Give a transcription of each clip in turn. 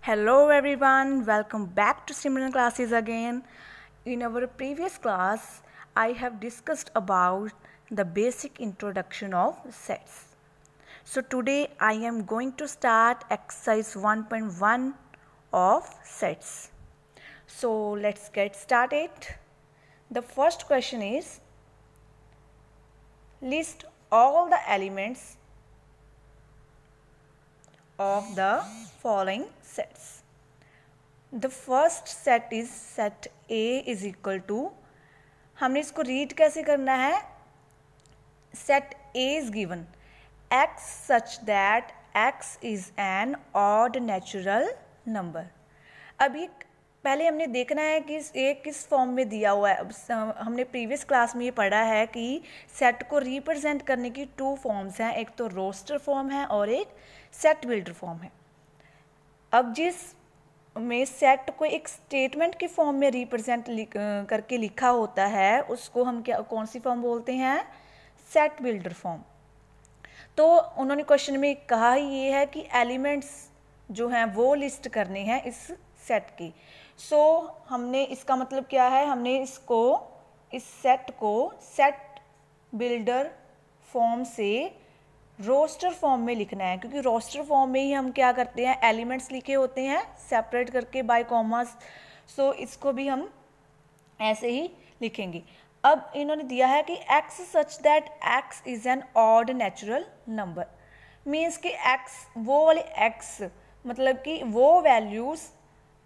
Hello everyone, welcome back to Simran classes again. In our previous class, I have discussed about the basic introduction of sets. So today I am going to start exercise 1.1 of sets. So let's get started. The first question is, list all the elements of the following sets. The first set is set A is equal to, हमने इसको read कैसे करना है? Set A is given x such that x is an odd natural number. अभी पहले हमने देखना है कि ए किस फॉर्म में दिया हुआ है. अब हमने प्रीवियस क्लास में ये पढ़ा है कि सेट को रिप्रेजेंट करने की टू फॉर्म्स हैं, एक तो रोस्टर फॉर्म है और एक सेट बिल्डर फॉर्म है. अब जिस में सेट को एक स्टेटमेंट की फॉर्म में रिप्रेजेंट करके लिखा होता है उसको हम कौन सी फॉर्म बोलते हैं? Set builder form. तो उन्होंने क्वेश्चन में कहा ये है कि एलिमेंट्स जो हैं वो लिस्ट करने हैं इस सेट की. सो हमने इसका मतलब क्या है, हमने इस सेट को सेट बिल्डर फॉर्म से रोस्टर फॉर्म में लिखना है, क्योंकि रोस्टर फॉर्म में ही हम क्या करते हैं, एलिमेंट्स लिखे होते हैं सेपरेट करके बाय कॉमास. सो इसको भी हम ऐसे ही लिखेंगे. अब इन्होंने दिया है कि x such that x is N odd natural number. Means कि x वो वाले x मतलब कि वो वैल्यूज़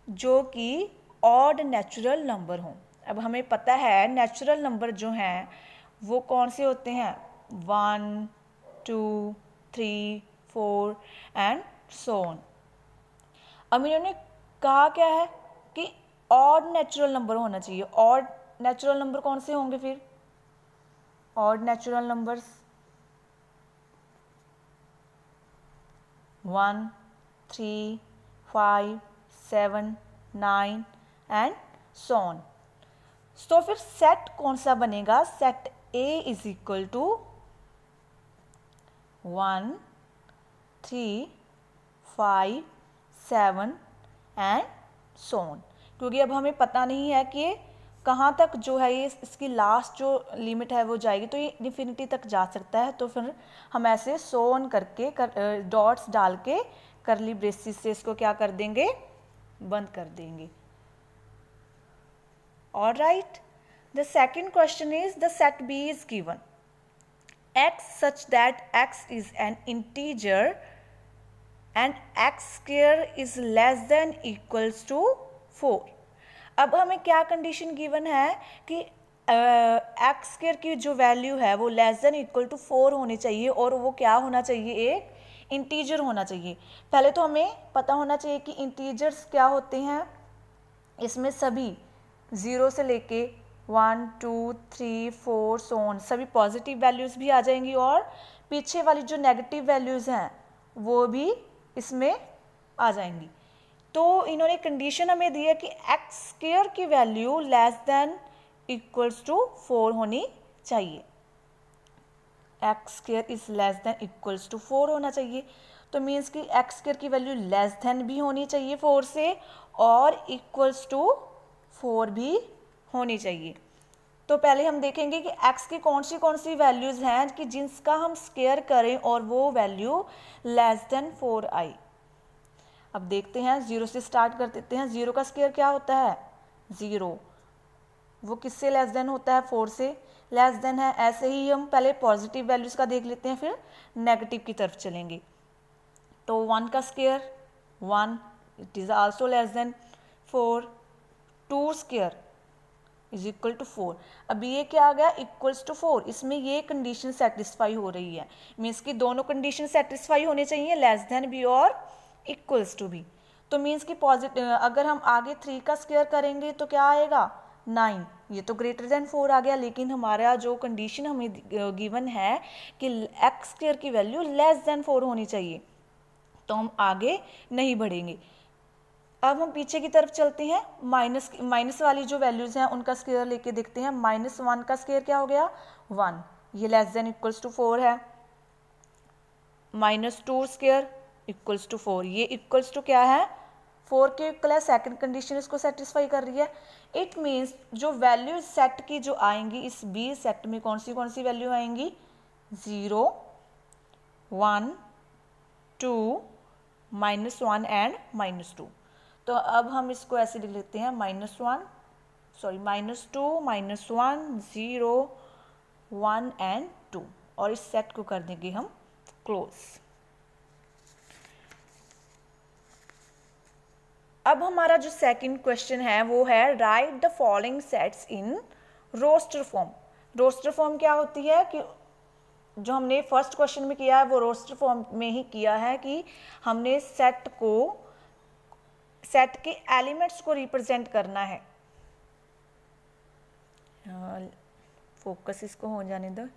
जो कि ऑड नेचुरल नंबर हों. अब हमें पता है नेचुरल नंबर जो हैं वो कौन से होते हैं? 1, 2, 3, 4 एंड सो ऑन. अब इन्होंने कहा क्या है कि ऑड नेचुरल नंबर होना चाहिए. ऑड नेचुरल नंबर कौन से होंगे फिर? Odd natural numbers 1, 3, 5, 7, 9 and so on. तो फिर सेट कौन सा बनेगा? Set A is equal to 1, 3, 5, 7 and so on. क्योंकि अब हमें पता नहीं है कि कहाँ तक जो है ये इसकी लास्ट जो लिमिट है वो जाएगी, तो ये इन्फिनिटी तक जा सकता है. तो फिर हम ऐसे सो ऑन करके डॉट्स डाल के करली ब्रेसिस से इसको क्या कर देंगे? बंद कर देंगे. Alright. The second question is, the set B is given x such that x is an integer and x square is less than equals to 4. अब हमें क्या कंडीशन गिवन है कि x स्क्वायर की जो वैल्यू है वो लेस देन इक्वल टू 4 होनी चाहिए और वो क्या होना चाहिए? एक इंटीजर होना चाहिए. पहले तो हमें पता होना चाहिए कि इंटीजर्स क्या होते हैं. इसमें सभी 0 से लेके 1, 2, 3, 4 सो ऑन सभी पॉजिटिव वैल्यूज़ भी आ जाएंगी और पीछे वाली जो नेगेटिव वैल्यूज़ हैं वो भी इसमें आ जाएंगी. तो इन्होंने कंडीशन हमें दी है कि एक्स स्क्वायर की value less than equals to 4 होनी चाहिए. X square is less than equals to 4 होना चाहिए. तो मीन्स कि एक्स स्क्वायर की वैल्यू लेस देन भी होनी चाहिए 4 से और इक्वल्स टू 4 भी होनी चाहिए. तो पहले हम देखेंगे कि x की कौन सी वैल्यूज़ हैं कि जिसका हम स्क्वायर करें और वो वैल्यू लेस देन 4 आई. अब देखते हैं, 0 से स्टार्ट कर देते हैं. 0 का स्क्वायर क्या होता है? 0. वो किससे लेस देन होता है? 4 से लेस देन है. ऐसे ही हम पहले पॉजिटिव वैल्यूज़ का देख लेते हैं, फिर नेगेटिव की तरफ चलेंगे. तो 1 का square 1, it is also less than 4. 2 square is equal to 4. अभी ये क्या आ गया? Equals to 4. इसमें ये कंडीशन सेटिस्फाई हो रही है. मीन्स कि दोनों कंडीशन सेटिस्फाई होने चाहिए, लेस देन भी और इक्वल्स टू भी. तो मीन्स कि पॉजिटिव अगर हम आगे 3 का स्क्वायर करेंगे तो क्या आएगा? 9. ये तो ग्रेटर देन 4 आ गया, लेकिन हमारा जो कंडीशन हमें गिवन है कि एक्स स्क्वायर की वैल्यू लेस देन 4 होनी चाहिए, तो हम आगे नहीं बढ़ेंगे. अब हम पीछे की तरफ चलते हैं. माइनस वाली जो वैल्यूज़ हैं उनका स्क्वायर लेके देखते हैं. -1 का स्क्वायर क्या हो गया? 1. ये लेस देन इक्वल्स टू 4 है. -2 स्क्वायर इक्वल्स टू 4, ये इक्वल्स टू क्या है? 4 के इक्वल है, सेकंड कंडीशन इसको सेटिस्फाई कर रही है। इट मीन्स जो वैल्यू सेट की जो आएंगी इस बी सेट में कौन सी वैल्यू आएंगी, 0, 1, 2, -1 एंड -2। तो अब हम इसको ऐसे लिख लेते हैं -2, -1, 0, 1 एंड 2, और इस सेट को कर देंगे हम क्लोज। अब हमारा जो सेकंड क्वेश्चन है वो है write the following sets in roster form. Roster form क्या होती है कि जो हमने फर्स्ट क्वेश्चन में किया है वो रोस्टर फॉर्म में ही किया है कि हमने सेट के एलिमेंट्स को रिप्रेजेंट करना है। फोकस इसको हो जाने दो।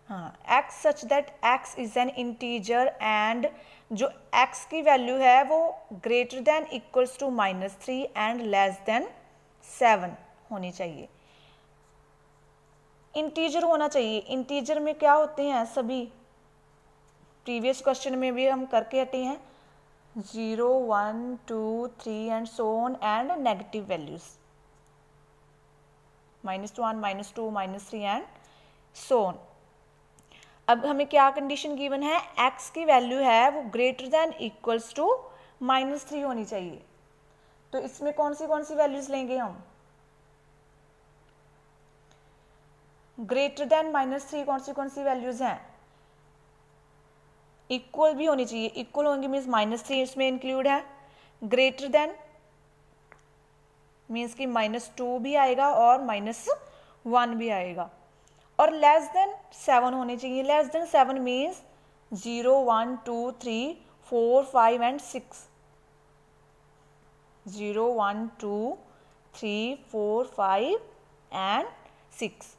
हाँ, x such that x is an integer and जो x की वैल्यू है वो greater than equals to -3 and less than 7 होनी चाहिए। इंटीजर होना चाहिए। इंटीजर में क्या होते हैं, सभी प्रीवियस क्वेश्चन में भी हम करके हटे हैं, 0, 1, 2, 3 and so on, and negative values -1, -2, -3 and so on. अब हमें क्या कंडीशन गिवन है, x की वैल्यू है वो ग्रेटर देन इक्वल्स टू -3 होनी चाहिए। तो इसमें कौन सी वैल्यूज लेंगे हम, ग्रेटर देन -3 कौन सी वैल्यूज हैं, इक्वल भी होनी चाहिए। इक्वल होंगे मीन्स -3 इसमें इंक्लूड है, ग्रेटर देन मीन्स कि -2 भी आएगा और -1 भी आएगा, और लेस देन 7 होने चाहिए। Less than 7 means 0, 1, 2, 3, 4, 5 and 6, 0, 1, 2, 3, 4, 5 and 6।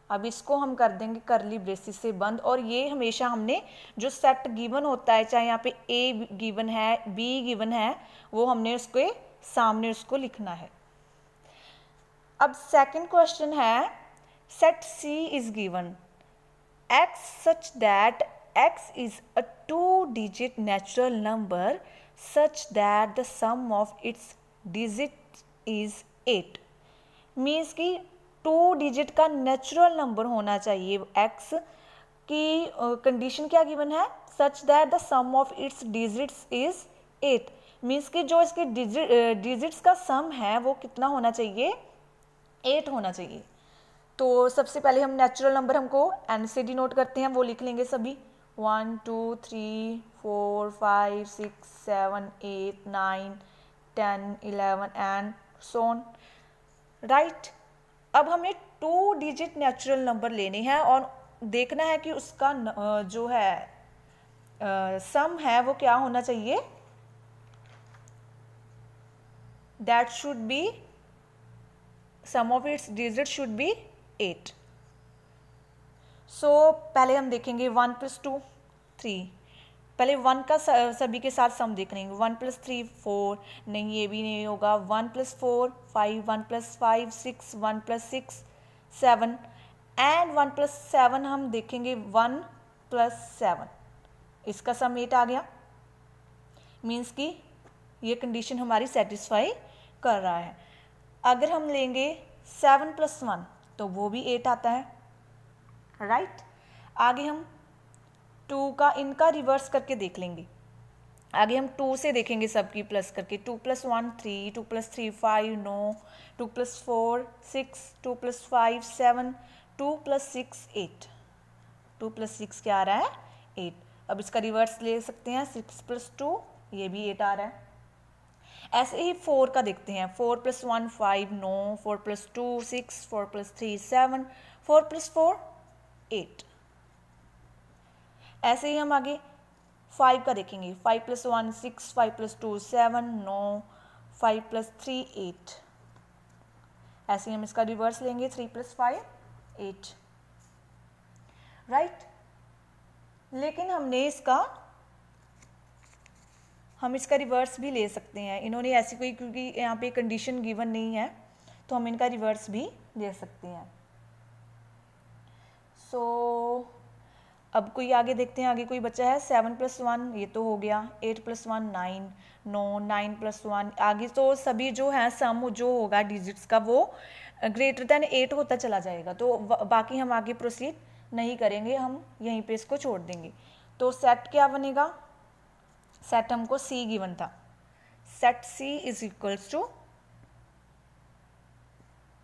अब इसको हम कर देंगे करली ब्रेसिस से बंद, और ये हमेशा हमने जो सेट गिवन होता है, चाहे यहाँ पे ए गिवन है, बी गिवन है, वो हमने उसके सामने उसको लिखना है। अब सेकंड क्वेश्चन है, set C is given x such that x is a 2-digit natural number such that the sum of its digits is 8। Means कि 2 डिजिट का नेचुरल नंबर होना चाहिए x की कंडीशन क्या गिवन है, such that the sum of its digits is 8। Means कि जो इसके डिजिट्स का सम है वो कितना होना चाहिए, 8 होना चाहिए। तो सबसे पहले हम नेचुरल नंबर हमको n से डिनोट करते हैं, वो लिख लेंगे सभी, 1, 2, 3, 4, 5, 6, 7, 8, 9, 10, 11 एंड सो ऑन, राइट। अब हमें 2 डिजिट नेचुरल नंबर लेने हैं और देखना है कि उसका जो है सम है वो क्या होना चाहिए, that should be sum of its digit should be 8। So पहले हम देखेंगे 1 + 2 3, पहले 1 का सभी के साथ सम देख लेंगे, 1 + 3 4, नहीं ये भी नहीं होगा, 1 + 4 5, 1 + 5 6, 1 + 6 7 एंड 1 + 7 हम देखेंगे 1 + 7, इसका सम 8 आ गया। मीन्स कि ये कंडीशन हमारी सेटिस्फाई कर रहा है। अगर हम लेंगे 7 + 1 तो वो भी 8 आता है, राइट। आगे हम 2 का इनका रिवर्स करके देख लेंगे। आगे हम 2 से देखेंगे सबकी प्लस करके, 2 + 1 3, 2 + 3 5 9, 2 + 4 6, 2 + 5 7, 2 + 6 8, 2 + 6 क्या आ रहा है 8। अब इसका रिवर्स ले सकते हैं, 6 + 2 ये भी 8 आ रहा है। ऐसे ही 4 का देखते हैं, 4 + 1 5 9, 4 + 2 6, 4 + 3 7, 4 + 4 8। ऐसे ही हम आगे 5 का देखेंगे, 5 + 1 6, 5 + 2 7 9, 5 + 3 8। ऐसे ही हम इसका रिवर्स लेंगे, 3 + 5 8, राइट। लेकिन हम इसका रिवर्स भी ले सकते हैं। इन्होंने ऐसी कोई, क्योंकि यहाँ पे कंडीशन गिवन नहीं है तो हम इनका रिवर्स भी ले सकते हैं। सो अब कोई आगे देखते हैं, आगे कोई बच्चा है 7 + 1 ये तो हो गया, 8 + 1 9, 9 + 1 आगे तो सभी जो है सम जो होगा डिजिट्स का वो ग्रेटर देन 8 होता चला जाएगा, तो बाकी हम आगे प्रोसीड नहीं करेंगे, हम यहीं पे इसको छोड़ देंगे। तो सेट क्या बनेगा, सेट हमको सी गिवन था, set C is equals to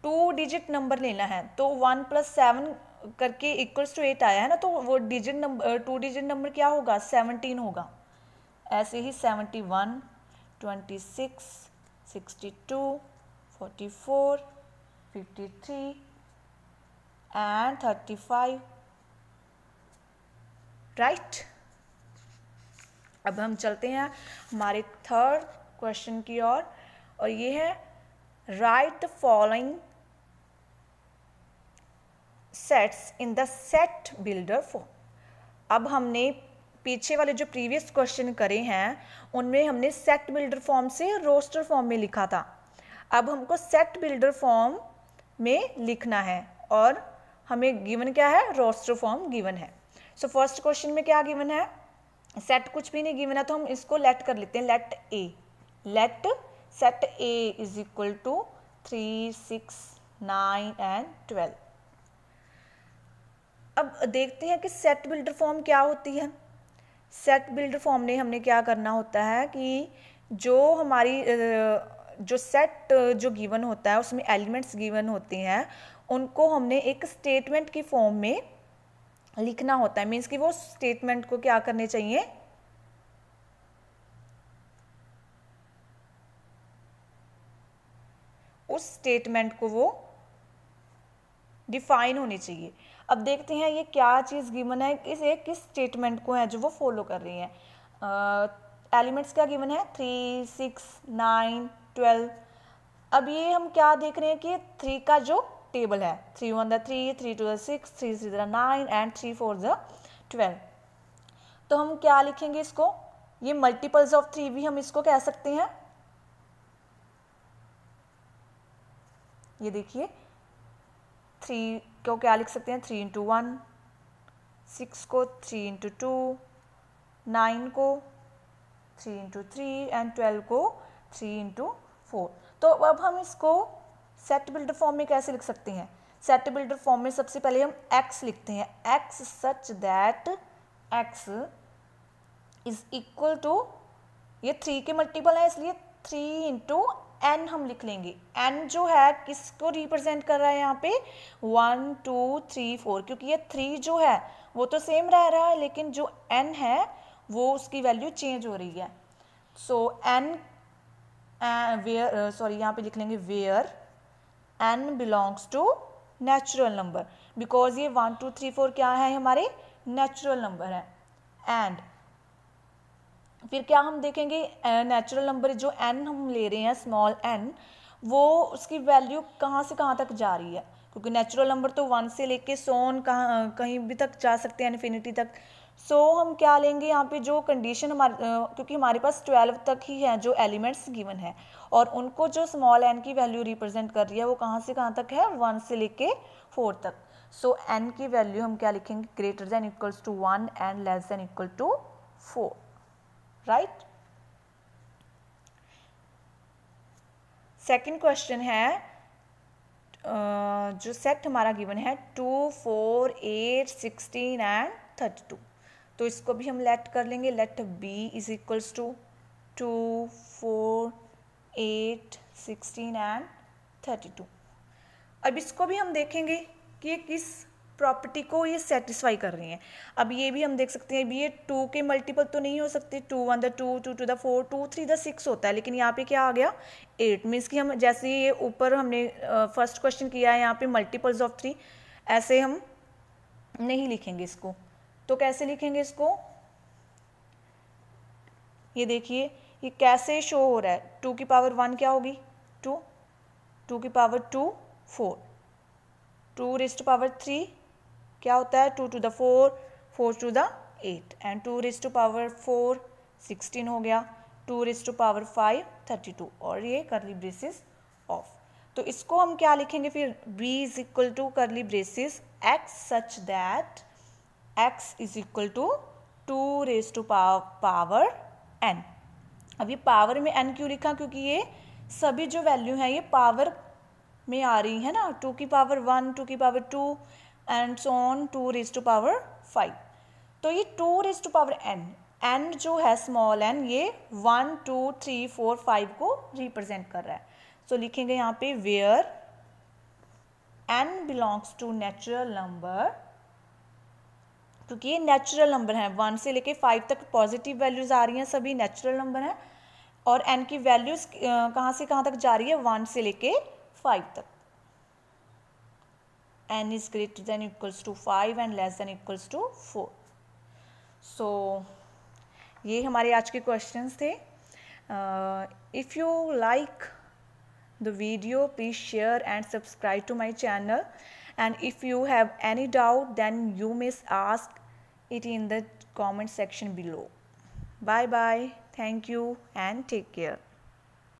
2 digit number लेना है, तो 1 + 7 करके इक्वल्स टू 8 आया है ना, तो वो डिजिट नंबर 2 डिजिट नंबर क्या होगा 17 होगा। ऐसे ही 71, 26, 62, 44, 53 एंड 35, राइट। अब हम चलते हैं हमारे थर्ड क्वेश्चन की ओर, और ये है write the following sets in the set builder form. अब हमने पीछे वाले जो प्रीवियस क्वेश्चन करे हैं उनमें हमने सेट बिल्डर फॉर्म से रोस्टर फॉर्म में लिखा था, अब हमको सेट बिल्डर फॉर्म में लिखना है और हमें गिवन क्या है, रोस्टर फॉर्म गिवन है। सो फर्स्ट क्वेश्चन में क्या गिवन है, सेट कुछ भी नहीं गिवन है, तो हम इसको लेट कर लेते हैं, let A, let set A is equal to 3, 6, 9 and 12। अब देखते हैं कि सेट बिल्डर फॉर्म क्या होती है। सेट बिल्डर फॉर्म में हमने क्या करना होता है कि जो हमारी जो सेट जो गिवन होता है उसमें एलिमेंट्स गिवन होते हैं उनको हमने एक स्टेटमेंट की फॉर्म में लिखना होता है, मीन्स कि वो स्टेटमेंट को क्या करने चाहिए, उस स्टेटमेंट को वो डिफाइन होनी चाहिए। अब देखते हैं ये क्या चीज़ गिवन है, किस स्टेटमेंट को है जो वो फॉलो कर रही है। एलिमेंट्स क्या गिवन है 3, 6, 9, 12। अब ये हम क्या देख रहे हैं कि 3 का जो टेबल है 3 1 3, 3 2 6, 3 3 9 एंड 3 4 12। तो हम क्या लिखेंगे इसको, ये मल्टीपल्स ऑफ 3 भी हम इसको कह सकते हैं। ये देखिए 3 को क्या लिख सकते हैं 3 × 1, 6 को 3 × 2, 9 को 3 × 3 एंड 12 को 3 × 4। तो अब हम इसको सेट बिल्डर फॉर्म में कैसे लिख सकते हैं, सेट बिल्डर फॉर्म में सबसे पहले हम x लिखते हैं, x such that x is equal to, ये 3 के मल्टीपल है इसलिए 3 × n हम लिख लेंगे। n जो है किसको रिप्रेजेंट कर रहा है यहाँ पे 1 2 3 4, क्योंकि ये 3 जो है वो तो सेम रह रहा है लेकिन जो n है वो उसकी वैल्यू चेंज हो रही है। सो n वेयर सॉरी यहाँ पे लिख लेंगे where n belongs to natural number, because ये 1 2 3 4 क्या है हमारे नेचुरल नंबर है। एंड फिर क्या हम देखेंगे नेचुरल नंबर जो n हम ले रहे हैं स्मॉल n, वो उसकी वैल्यू कहाँ से कहाँ तक जा रही है, क्योंकि नेचुरल नंबर तो 1 से लेके सोन कहीं भी तक जा सकते हैं इन्फिनिटी तक। सो हम क्या लेंगे यहाँ पे जो कंडीशन हमारे क्योंकि हमारे पास 12 तक ही है जो एलिमेंट्स गिवन है और उनको जो स्मॉल n की वैल्यू रिप्रेजेंट कर रही है वो कहाँ से कहाँ तक है 1 से लेके 4 तक। सो n की वैल्यू हम क्या लिखेंगे greater than equals to 1 and less than equal to 4, right. Second question है जो सेट हमारा गिवन है 2 4 8 16 एंड 32, तो इसको भी हम लेट कर लेंगे, let b is equals to 2 4 8 16 and 32। अब इसको भी हम देखेंगे कि ये किस प्रॉपर्टी को ये सेटिस्फाई कर रही हैं। अब ये भी हम देख सकते हैं, भी ये 2 के मल्टीपल तो नहीं हो सकते, 2 1 2 2 2 4 2 3 6 होता है, लेकिन यहाँ पे क्या आ गया 8, मीन्स कि हम जैसे ये ऊपर हमने फर्स्ट क्वेश्चन किया है यहाँ पे मल्टीपल्स ऑफ 3, ऐसे हम नहीं लिखेंगे इसको। तो कैसे लिखेंगे इसको, ये देखिए ये कैसे शो हो रहा है, 2 की पावर 1 क्या होगी 2, 2 की पावर 2 4, 2 रेज़्ड टू पावर 3 क्या होता है 2 to the 4, 4 to the 8 and 2 raised to power 4 16 हो गया, 2 रेज़्ड टू पावर 5 32 और ये करली ब्रेसेस ऑफ। तो इसको हम क्या लिखेंगे फिर b is equal to curly braces x such that x is equal to 2 raise to power n। अब ये पावर में n क्यों लिखा, क्योंकि ये सभी जो वैल्यू हैं ये पावर में आ रही है ना, 2 की पावर 1, 2 की power 2 and so on 2 raise to power 5। तो ये 2 रेज टू पावर n जो है स्मॉल n ये 1, 2, 3, 4, 5 को रिप्रेजेंट कर रहा है। सो लिखेंगे यहाँ पे where n belongs to natural number, क्योंकि ये नेचुरल नंबर हैं, 1 से लेके 5 तक पॉजिटिव वैल्यूज आ रही हैं, सभी नेचुरल नंबर हैं। और n की वैल्यूज कहाँ से कहाँ तक जा रही है, 1 से लेके 5 तक। n is greater than equals to 5 and less than equals to 4। So ये हमारे आज के क्वेश्चंस थे। If you like the video, please share and subscribe to my channel, and if you have any doubt then you may ask it in the comment section below. Bye bye, thank you and take care.